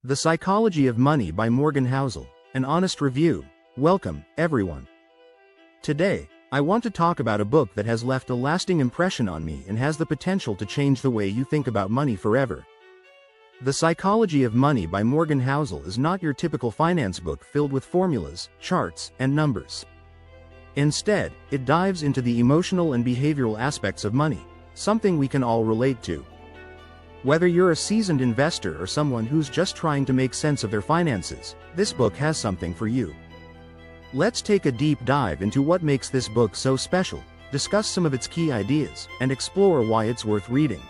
The Psychology of Money by Morgan Housel, an honest review. Welcome, everyone. Today, I want to talk about a book that has left a lasting impression on me and has the potential to change the way you think about money forever. The Psychology of Money by Morgan Housel is not your typical finance book filled with formulas, charts, and numbers. Instead, it dives into the emotional and behavioral aspects of money, something we can all relate to. Whether you're a seasoned investor or someone who's just trying to make sense of their finances, this book has something for you. Let's take a deep dive into what makes this book so special, discuss some of its key ideas, and explore why it's worth reading.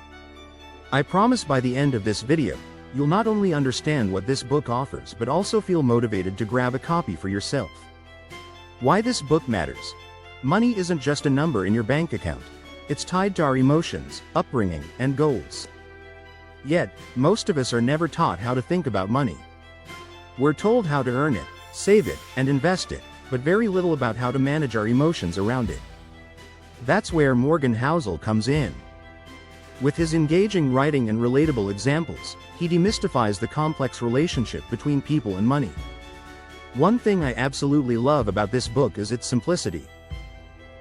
I promise by the end of this video, you'll not only understand what this book offers but also feel motivated to grab a copy for yourself. Why this book matters. Money isn't just a number in your bank account. It's tied to our emotions, upbringing, and goals. Yet, most of us are never taught how to think about money. We're told how to earn it, save it, and invest it, but very little about how to manage our emotions around it. That's where Morgan Housel comes in. With his engaging writing and relatable examples, he demystifies the complex relationship between people and money. One thing I absolutely love about this book is its simplicity.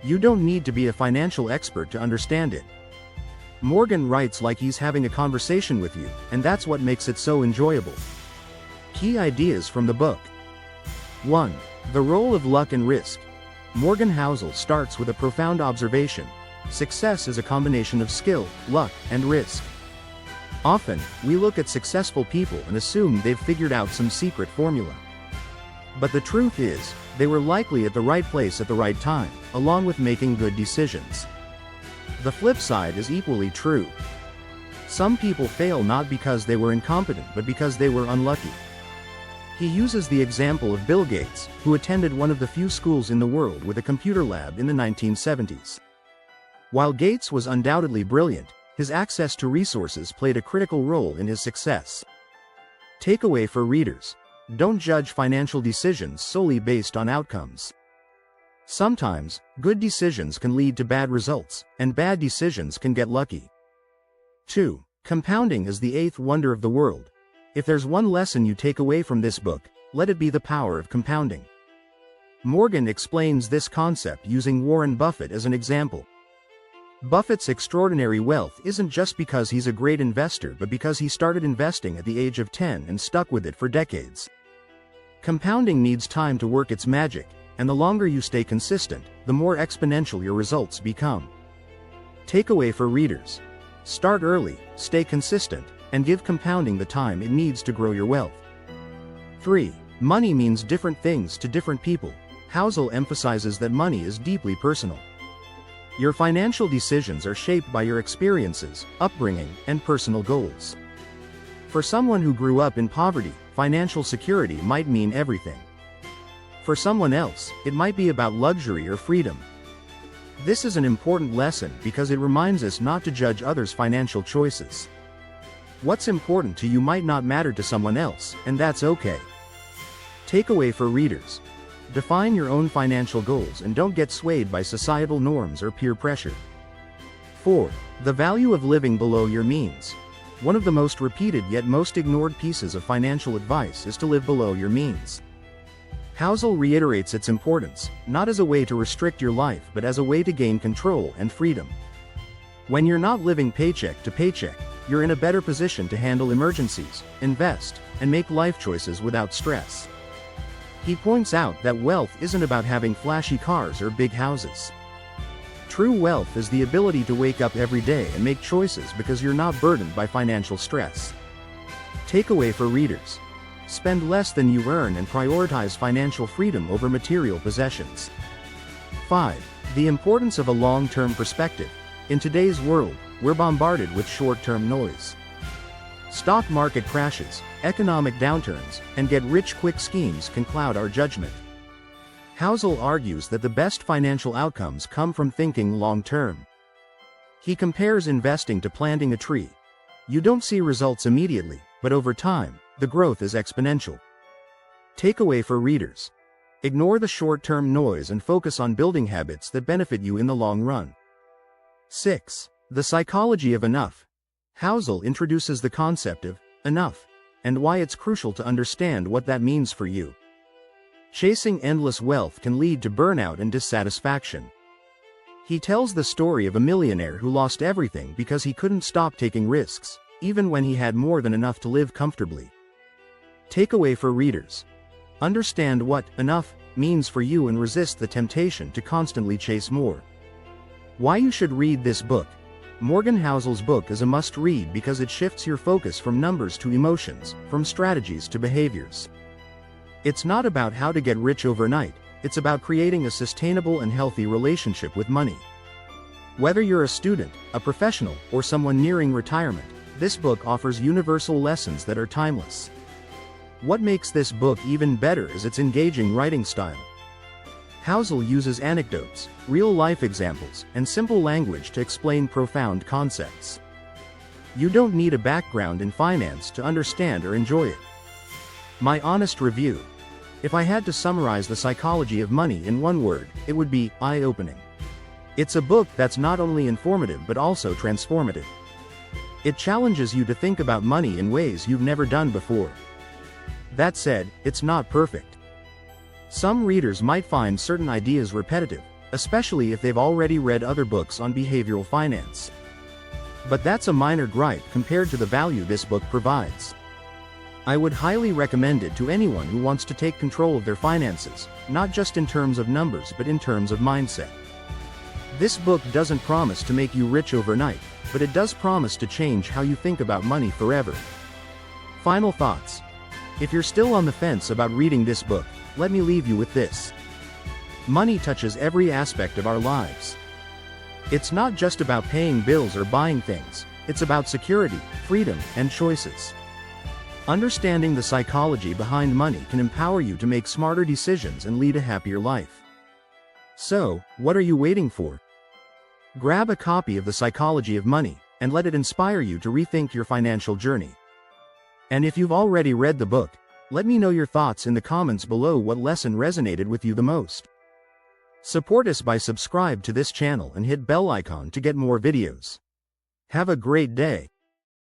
You don't need to be a financial expert to understand it. Morgan writes like he's having a conversation with you, and that's what makes it so enjoyable. Key ideas from the book. 1. The role of luck and risk. Morgan Housel starts with a profound observation. Success is a combination of skill, luck, and risk. Often, we look at successful people and assume they've figured out some secret formula. But the truth is, they were likely at the right place at the right time, along with making good decisions. The flip side is equally true. Some people fail not because they were incompetent but because they were unlucky. He uses the example of Bill Gates, who attended one of the few schools in the world with a computer lab in the 1970s. While Gates was undoubtedly brilliant, his access to resources played a critical role in his success. Takeaway for readers: don't judge financial decisions solely based on outcomes. Sometimes, good decisions can lead to bad results, and bad decisions can get lucky. 2. Compounding is the eighth wonder of the world. If there's one lesson you take away from this book, let it be the power of compounding. Morgan explains this concept using Warren Buffett as an example. Buffett's extraordinary wealth isn't just because he's a great investor but because he started investing at the age of 10 and stuck with it for decades. Compounding needs time to work its magic, and the longer you stay consistent, the more exponential your results become. Takeaway for readers: start early, stay consistent, and give compounding the time it needs to grow your wealth. 3. Money means different things to different people. Housel emphasizes that money is deeply personal. Your financial decisions are shaped by your experiences, upbringing, and personal goals. For someone who grew up in poverty, financial security might mean everything. For someone else, it might be about luxury or freedom. This is an important lesson because it reminds us not to judge others' financial choices. What's important to you might not matter to someone else, and that's okay. Takeaway for readers: define your own financial goals and don't get swayed by societal norms or peer pressure. 4. The value of living below your means. One of the most repeated yet most ignored pieces of financial advice is to live below your means. Housel reiterates its importance, not as a way to restrict your life but as a way to gain control and freedom. When you're not living paycheck to paycheck, you're in a better position to handle emergencies, invest, and make life choices without stress. He points out that wealth isn't about having flashy cars or big houses. True wealth is the ability to wake up every day and make choices because you're not burdened by financial stress. Takeaway for readers: spend less than you earn and prioritize financial freedom over material possessions. 5. The importance of a long-term perspective. In today's world, we're bombarded with short-term noise. Stock market crashes, economic downturns, and get-rich-quick schemes can cloud our judgment. Housel argues that the best financial outcomes come from thinking long-term. He compares investing to planting a tree. You don't see results immediately, but over time, the growth is exponential. Takeaway for readers: ignore the short-term noise and focus on building habits that benefit you in the long run. 6. The Psychology of Enough. Housel introduces the concept of enough and why it's crucial to understand what that means for you. Chasing endless wealth can lead to burnout and dissatisfaction. He tells the story of a millionaire who lost everything because he couldn't stop taking risks, even when he had more than enough to live comfortably. Takeaway for readers: understand what enough means for you and resist the temptation to constantly chase more. Why you should read this book. Morgan Housel's book is a must-read because it shifts your focus from numbers to emotions, from strategies to behaviors. It's not about how to get rich overnight, it's about creating a sustainable and healthy relationship with money. Whether you're a student, a professional, or someone nearing retirement, this book offers universal lessons that are timeless. What makes this book even better is its engaging writing style. Housel uses anecdotes, real-life examples, and simple language to explain profound concepts. You don't need a background in finance to understand or enjoy it. My honest review: if I had to summarize The Psychology of Money in one word, it would be eye-opening. It's a book that's not only informative but also transformative. It challenges you to think about money in ways you've never done before. That said, it's not perfect. Some readers might find certain ideas repetitive, especially if they've already read other books on behavioral finance. But that's a minor gripe compared to the value this book provides. I would highly recommend it to anyone who wants to take control of their finances, not just in terms of numbers but in terms of mindset. This book doesn't promise to make you rich overnight, but it does promise to change how you think about money forever. Final thoughts. If you're still on the fence about reading this book, let me leave you with this. Money touches every aspect of our lives. It's not just about paying bills or buying things, it's about security, freedom, and choices. Understanding the psychology behind money can empower you to make smarter decisions and lead a happier life. So, what are you waiting for? Grab a copy of The Psychology of Money, and let it inspire you to rethink your financial journey. And if you've already read the book, let me know your thoughts in the comments below. What lesson resonated with you the most? Support us by subscribe to this channel and hit bell icon to get more videos. Have a great day.